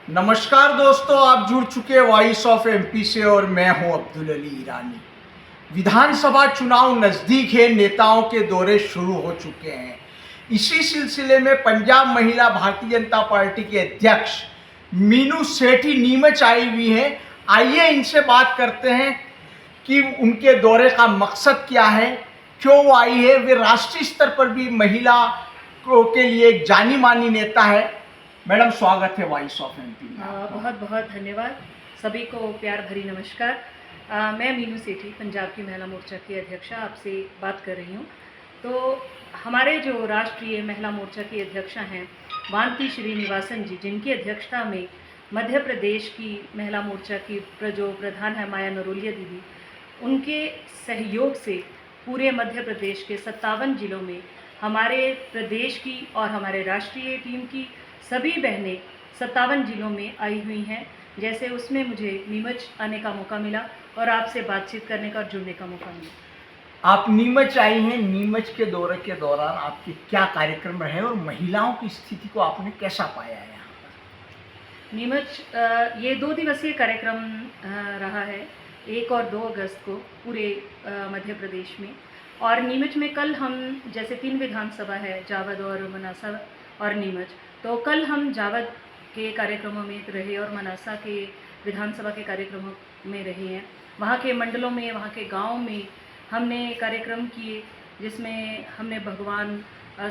नमस्कार दोस्तों, आप जुड़ चुके वॉइस ऑफ एमपी से और मैं हूं अब्दुल अली ईरानी। विधानसभा चुनाव नज़दीक है, नेताओं के दौरे शुरू हो चुके हैं। इसी सिलसिले में पंजाब महिला भारतीय जनता पार्टी के अध्यक्ष मीनू सेठी नीमच आई हुई हैं। आइए इनसे बात करते हैं कि उनके दौरे का मकसद क्या है, क्यों वो आई है। वे राष्ट्रीय स्तर पर भी महिला के लिए एक जानी मानी नेता है। मैडम, स्वागत है वॉइस ऑफ एमपी में। बहुत बहुत धन्यवाद। सभी को प्यार भरी नमस्कार। मैं मीनू सेठी, पंजाब की महिला मोर्चा की अध्यक्षा, आपसे बात कर रही हूँ। तो हमारे जो राष्ट्रीय महिला मोर्चा की अध्यक्षा हैं वांती श्रीनिवासन जी, जिनकी अध्यक्षता में मध्य प्रदेश की महिला मोर्चा की जो प्रधान है माया नरोलिया दीदी, उनके सहयोग से पूरे मध्य प्रदेश के 57 जिलों में हमारे प्रदेश की और हमारे राष्ट्रीय टीम की सभी बहनें 57 जिलों में आई हुई हैं। जैसे उसमें मुझे नीमच आने का मौका मिला और आपसे बातचीत करने का और जुड़ने का मौका मिला। आप नीमच आई हैं, नीमच के दौरे के दौरान आपके क्या कार्यक्रम रहे और महिलाओं की स्थिति को आपने कैसा पाया है यहाँ पर? नीमच ये 2 दिवसीय कार्यक्रम रहा है, 1 और 2 अगस्त को पूरे मध्य प्रदेश में। और नीमच में कल हम, जैसे 3 विधानसभा है, जावद और मनासा और नीमच, तो कल हम जावद के कार्यक्रमों में रहे और मनासा के विधानसभा के कार्यक्रमों में रहे हैं। वहाँ के मंडलों में, वहाँ के गाँव में हमने कार्यक्रम किए, जिसमें हमने भगवान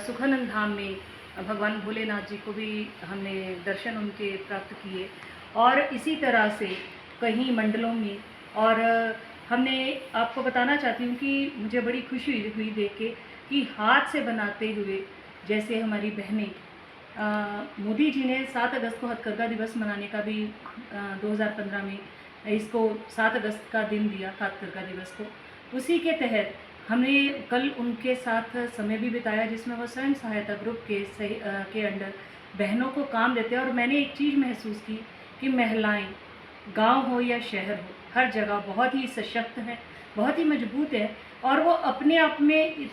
सुखानंद धाम में भगवान भोलेनाथ जी को भी हमने दर्शन उनके प्राप्त किए। और इसी तरह से कई मंडलों में, और हमने, आपको बताना चाहती हूँ कि मुझे बड़ी खुशी हुई देख के कि हाथ से बनाते हुए, जैसे हमारी बहनें, मोदी जी ने 7 अगस्त को हथकरघा दिवस मनाने का भी 2015 में इसको 7 अगस्त का दिन दिया था, हथकरघा दिवस को। उसी के तहत हमने कल उनके साथ समय भी बिताया, जिसमें वो स्वयं सहायता ग्रुप के अंडर बहनों को काम देते हैं। और मैंने एक चीज़ महसूस की कि महिलाएं, गांव हो या शहर हो, हर जगह बहुत ही सशक्त हैं, बहुत ही मजबूत है। और वो अपने आप में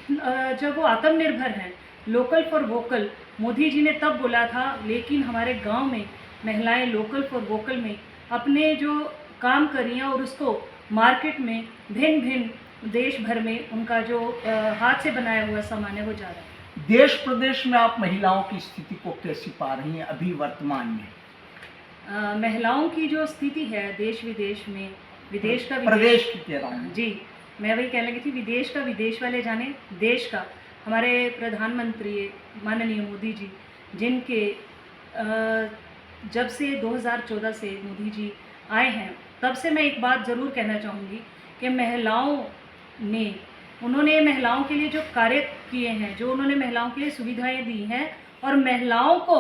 जब वो आत्मनिर्भर हैं, local for vocal Modi ji ने तब बोला था, लेकिन हमारे गांव में महिलाएं लोकल फॉर वोकल में अपने जो काम कर रही हैं और उसको मार्केट में भिन्न भिन्न देश भर में उनका जो हाथ से बनाया हुआ सामान है वो जा रहा है। देश प्रदेश में आप महिलाओं की स्थिति को कैसी पा रही हैं अभी वर्तमान में? महिलाओं की जो स्थिति है देश विदेश में, विदेश का प्रदेश की कह रहा हूँ जी, मैं वही कहने लगी थी, विदेश का विदेश वाले जाने, देश का हमारे प्रधानमंत्री माननीय मोदी जी, जिनके जब से 2014 से मोदी जी आए हैं, तब से मैं एक बात ज़रूर कहना चाहूँगी कि उन्होंने महिलाओं के लिए जो कार्य किए हैं, जो उन्होंने महिलाओं के लिए सुविधाएं दी हैं और महिलाओं को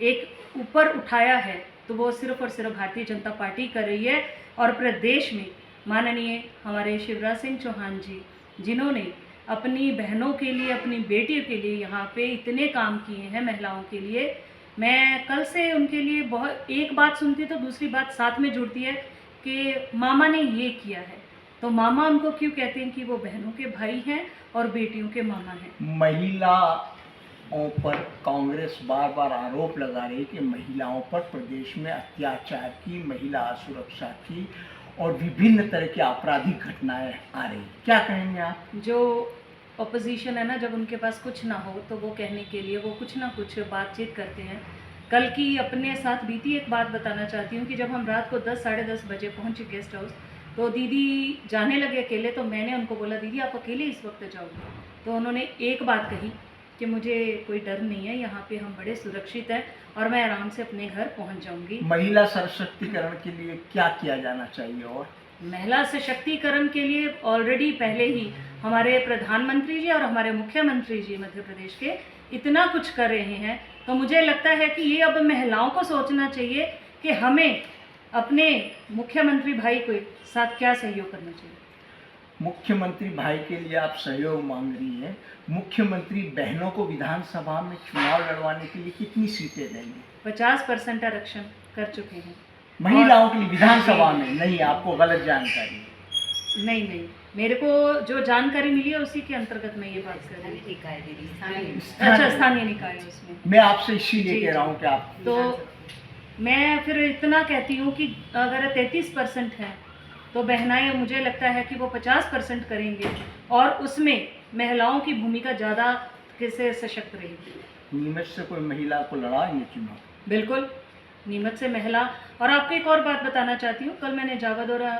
एक ऊपर उठाया है, तो वो सिर्फ और सिर्फ भारतीय जनता पार्टी कर रही है। और प्रदेश में माननीय हमारे शिवराज सिंह चौहान जी, जिन्होंने अपनी बहनों के लिए, अपनी बेटियों के लिए यहाँ पे इतने काम किए हैं महिलाओं के लिए, मैं कल से उनके लिए बहुत, एक बात सुनती तो दूसरी बात साथ में जुड़ती है कि मामा ने ये किया है। तो मामा उनको क्यों कहते हैं कि वो बहनों के भाई हैं और बेटियों के मामा हैं। महिलाओं पर कांग्रेस बार बार आरोप लगा रही है कि महिलाओं पर प्रदेश में अत्याचार की, महिला असुरक्षा की और विभिन्न तरह की आपराधिक घटनाएं आ रही, क्या कहेंगे आप? जो ऑपोजिशन है ना, जब उनके पास कुछ ना हो तो वो कहने के लिए वो कुछ ना कुछ बातचीत करते हैं। कल की अपने साथ बीती एक बात बताना चाहती हूँ कि जब हम रात को 10 साढ़े 10 बजे पहुँचे गेस्ट हाउस, तो दीदी जाने लगे अकेले, तो मैंने उनको बोला, दीदी आप अकेले इस वक्त जाओगे? तो उन्होंने एक बात कही कि मुझे कोई डर नहीं है, यहाँ पे हम बड़े सुरक्षित हैं और मैं आराम से अपने घर पहुँच जाऊँगी। महिला सशक्तिकरण के लिए क्या किया जाना चाहिए? और महिला सशक्तिकरण के लिए ऑलरेडी पहले ही हमारे प्रधानमंत्री जी और हमारे मुख्यमंत्री जी मध्य प्रदेश के इतना कुछ कर रहे हैं, तो मुझे लगता है कि ये अब महिलाओं को सोचना चाहिए कि हमें अपने मुख्यमंत्री भाई के साथ क्या सहयोग करना चाहिए। मुख्यमंत्री भाई के लिए आप सहयोग मांग रही हैं, मुख्यमंत्री बहनों को विधानसभा में चुनाव लड़वाने के लिए कितनी सीटें देंगे? 50% आरक्षण कर चुके हैं महिलाओं के लिए विधानसभा में। नहीं, आपको गलत जानकारी है। नहीं, मेरे को जो जानकारी मिली है उसी के अंतर्गत मैं ये बात कर रही हूँ। अच्छा, स्थानीय निकाय उसमें मैं आपसे इसीलिए कह रहा हूँ कि आप तो मैं फिर इतना कहती हूँ कि अगर 33% है तो बहनाएं, मुझे लगता है कि वो 50% करेंगे और उसमें महिलाओं की भूमिका ज़्यादा कैसे सशक्त रहेगी। नीमच से कोई महिला को लड़ाएंगे चुनाव? बिल्कुल, नीमच से महिला। और आपको एक और बात बताना चाहती हूँ, कल मैंने जावदोरा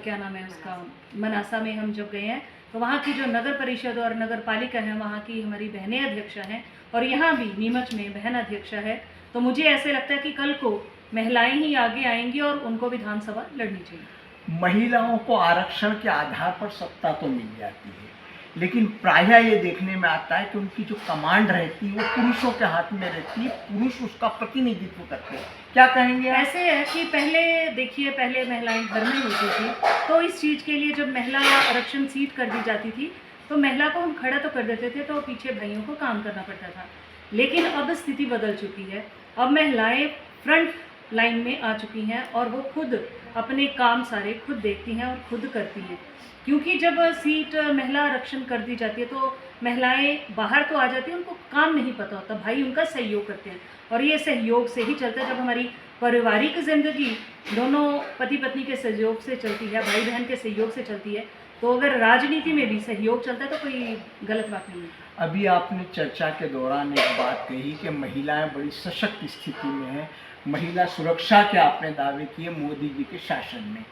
क्या नाम है उसका, मनासा में हम जब गए हैं तो वहाँ की जो नगर परिषद और नगर पालिका है, वहाँ की हमारी बहनें अध्यक्षा हैं और यहाँ भी नीमच में बहन अध्यक्षा है। तो मुझे ऐसे लगता है कि कल को महिलाएं ही आगे आएंगी और उनको विधानसभा लड़नी चाहिए। महिलाओं को आरक्षण के आधार पर सत्ता तो मिल जाती है, लेकिन प्रायः ये देखने में आता है कि उनकी जो कमांड रहती है वो पुरुषों के हाथ में रहती है, पुरुष उसका प्रतिनिधित्व करते हैं। क्या कहेंगे आप? ऐसे है कि पहले देखिए, पहले महिलाएं घर में होती थी, तो इस चीज़ के लिए जब महिला आरक्षण सीट कर दी जाती थी तो महिला को हम खड़ा तो कर देते थे, तो पीछे भाइयों को काम करना पड़ता था। लेकिन अब स्थिति बदल चुकी है, अब महिलाएं फ्रंट लाइन में आ चुकी हैं और वो खुद अपने काम सारे खुद देखती हैं और खुद करती हैं। क्योंकि जब सीट महिला आरक्षण कर दी जाती है तो महिलाएं बाहर तो आ जाती हैं, उनको काम नहीं पता होता, भाई उनका सहयोग करते हैं और ये सहयोग से ही चलता है। जब हमारी पारिवारिक ज़िंदगी दोनों पति पत्नी के सहयोग से चलती है, भाई बहन के सहयोग से चलती है, तो अगर राजनीति में भी सहयोग चलता है तो कोई गलत बात नहीं है। अभी आपने चर्चा के दौरान एक बात कही कि महिलाएं बड़ी सशक्त स्थिति में हैं, महिला सुरक्षा के आपने दावे किए मोदी जी के शासन में।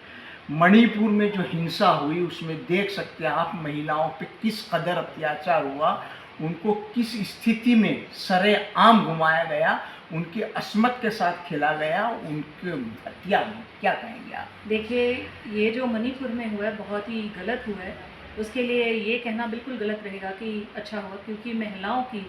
मणिपुर में जो हिंसा हुई उसमें देख सकते हैं आप महिलाओं पे किस कदर अत्याचार हुआ, उनको किस स्थिति में सरेआम घुमाया गया, उनकी अस्मत के साथ खेला गया, उनके हत्या हुई। क्या कहेंगे आप? देखिए, ये जो मणिपुर में हुआ है बहुत ही गलत हुआ है, उसके लिए ये कहना बिल्कुल गलत रहेगा कि अच्छा हुआ, क्योंकि महिलाओं की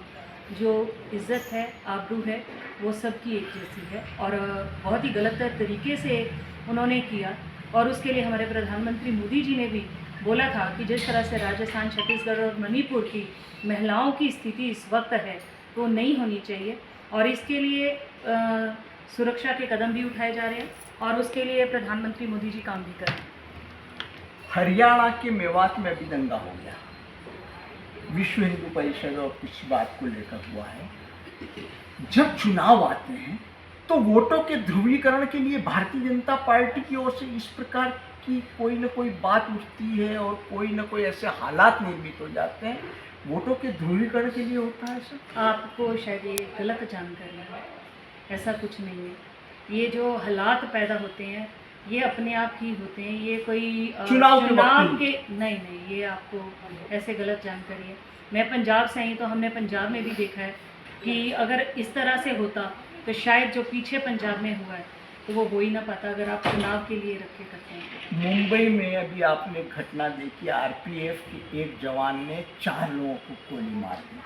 जो इज़्ज़त है, आबरू है, वो सबकी एक जैसी है और बहुत ही गलत तरीके से उन्होंने किया। और उसके लिए हमारे प्रधानमंत्री मोदी जी ने भी बोला था कि जिस तरह से राजस्थान, छत्तीसगढ़ और मणिपुर की महिलाओं की स्थिति इस वक्त है वो नहीं होनी चाहिए और इसके लिए सुरक्षा के कदम भी उठाए जा रहे हैं और उसके लिए प्रधानमंत्री मोदी जी काम भी कर रहे हैं। हरियाणा के मेवात में अभी दंगा हो गया, विश्व हिंदू परिषद और कुछ बात को लेकर हुआ है। जब चुनाव आते हैं तो वोटों के ध्रुवीकरण के लिए भारतीय जनता पार्टी की ओर से इस प्रकार की कोई न कोई बात उठती है और कोई न कोई ऐसे हालात निर्मित हो जाते हैं, वोटों के ध्रुवीकरण के लिए होता है सर। आपको शायद ये गलत जानकारी है, ऐसा कुछ नहीं है। ये जो हालात पैदा होते हैं ये अपने आप ही होते हैं, ये कोई चुनाव के नहीं, ये आपको ऐसे गलत जानकारी है। मैं पंजाब से आई तो हमने पंजाब में भी देखा है कि अगर इस तरह से होता तो शायद जो पीछे पंजाब में हुआ है तो वो हो ही ना पाता, अगर आप चुनाव के लिए रखे करते हैं। मुंबई में अभी आपने एक घटना देखी, आरपीएफ के एक जवान ने 4 लोगों को गोली मार दी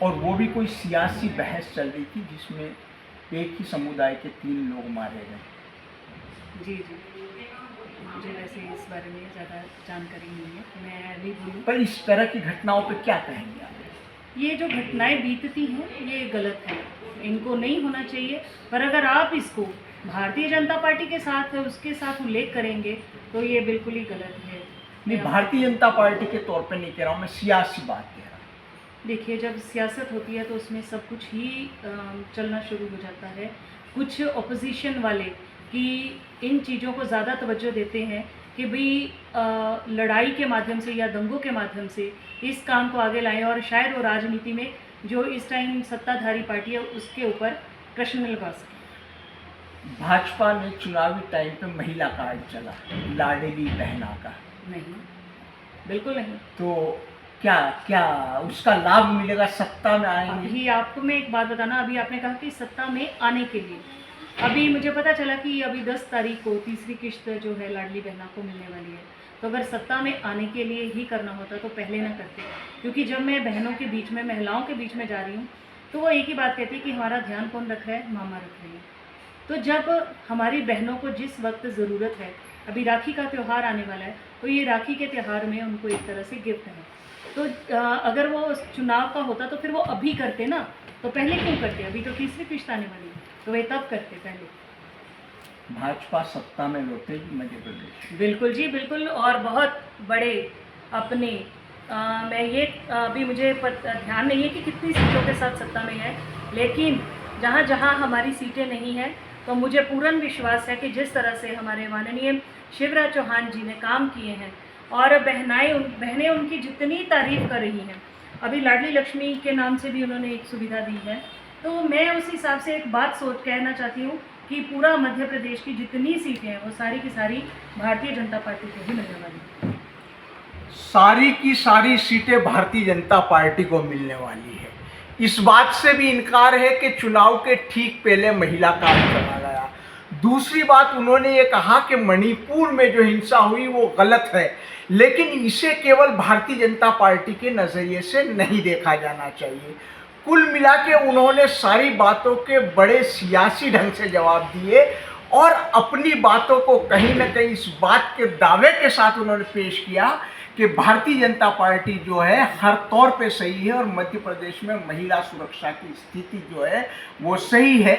और वो भी कोई सियासी बहस चल रही थी जिसमें एक ही समुदाय के 3 लोग मारे गए। जी, मुझे वैसे इस बारे में ज़्यादा जानकारी नहीं है, मैं नहीं बोलूँ। पर इस तरह की घटनाओं पर क्या कहेंगे आप? ये जो घटनाएं बीतती हैं ये गलत है, इनको नहीं होना चाहिए। पर अगर आप इसको भारतीय जनता पार्टी के साथ उसके साथ उल्लेख करेंगे तो ये बिल्कुल ही गलत है। नहीं, भारतीय जनता पार्टी के तौर पे नहीं कह रहा हूँ, मैं सियासी बात कह रहा हूँ। देखिए, जब सियासत होती है तो उसमें सब कुछ ही चलना शुरू हो जाता है। कुछ ऑपोजिशन वाले कि इन चीज़ों को ज़्यादा तवज्जो देते हैं कि भाई लड़ाई के माध्यम से या दंगों के माध्यम से इस काम को आगे लाएं और शायद वो राजनीति में जो इस टाइम सत्ताधारी पार्टी है उसके ऊपर प्रश्न लगा सकें। भाजपा ने चुनावी टाइम पे महिला कार्ड चला, लाडली बहना का। नहीं, बिल्कुल नहीं। तो क्या क्या उसका लाभ मिलेगा, सत्ता में आएंगे? अभी आपको मैं एक बात बताना, अभी आपने कहा कि सत्ता में आने के लिए, अभी मुझे पता चला कि अभी 10 तारीख को तीसरी किश्त जो है लाडली बहना को मिलने वाली है। तो अगर सत्ता में आने के लिए ही करना होता तो पहले ना करते, क्योंकि जब मैं बहनों के बीच में, महिलाओं के बीच में जा रही हूँ तो वो एक ही बात कहती है कि हमारा ध्यान कौन रख रहा है, मामा रख रही है। तो जब हमारी बहनों को जिस वक्त ज़रूरत है, अभी राखी का त्यौहार आने वाला है, तो ये राखी के त्यौहार में उनको एक तरह से गिफ्ट है। तो अगर वो चुनाव का होता तो फिर वो अभी करते ना, तो पहले क्यों करते? अभी तो तीसरी किश्त आने वाली है तो वे तब करते पहले। भाजपा सत्ता में लौटेगी मध्य प्रदेश? बिल्कुल जी, बिल्कुल। और बहुत बड़े अपने मैं ये अभी मुझे ध्यान नहीं है कि कितनी सीटों के साथ सत्ता में है, लेकिन जहाँ जहाँ हमारी सीटें नहीं हैं, तो मुझे पूर्ण विश्वास है कि जिस तरह से हमारे माननीय शिवराज चौहान जी ने काम किए हैं और बहनें उनकी जितनी तारीफ़ कर रही हैं, अभी लाडली लक्ष्मी के नाम से भी उन्होंने एक सुविधा दी है, तो मैं उस हिसाब से एक बात कहना चाहती हूँ कि पूरा मध्य प्रदेश की जितनी सीटें हैं वो सारी की सारी भारतीय जनता पार्टी को ही मिलने वाली हैं। सारी की सारी सीटें भारतीय जनता पार्टी को मिलने वाली है। इस बात से भी इनकार है कि चुनाव के ठीक पहले महिला कार्ड चला गया। दूसरी बात, उन्होंने ये कहा कि मणिपुर में जो हिंसा हुई वो गलत है, लेकिन इसे केवल भारतीय जनता पार्टी के नज़रिए से नहीं देखा जाना चाहिए। कुल मिला के उन्होंने सारी बातों के बड़े सियासी ढंग से जवाब दिए और अपनी बातों को कहीं ना कहीं इस बात के दावे के साथ उन्होंने पेश किया कि भारतीय जनता पार्टी जो है हर तौर पे सही है और मध्य प्रदेश में महिला सुरक्षा की स्थिति जो है वो सही है,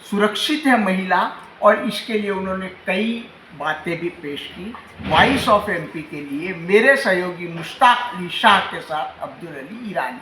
सुरक्षित है महिला, और इसके लिए उन्होंने कई बातें भी पेश की। वॉइस ऑफ एमपी के लिए मेरे सहयोगी मुश्ताक अली शाह के साथ अब्दुल अली ईरानी।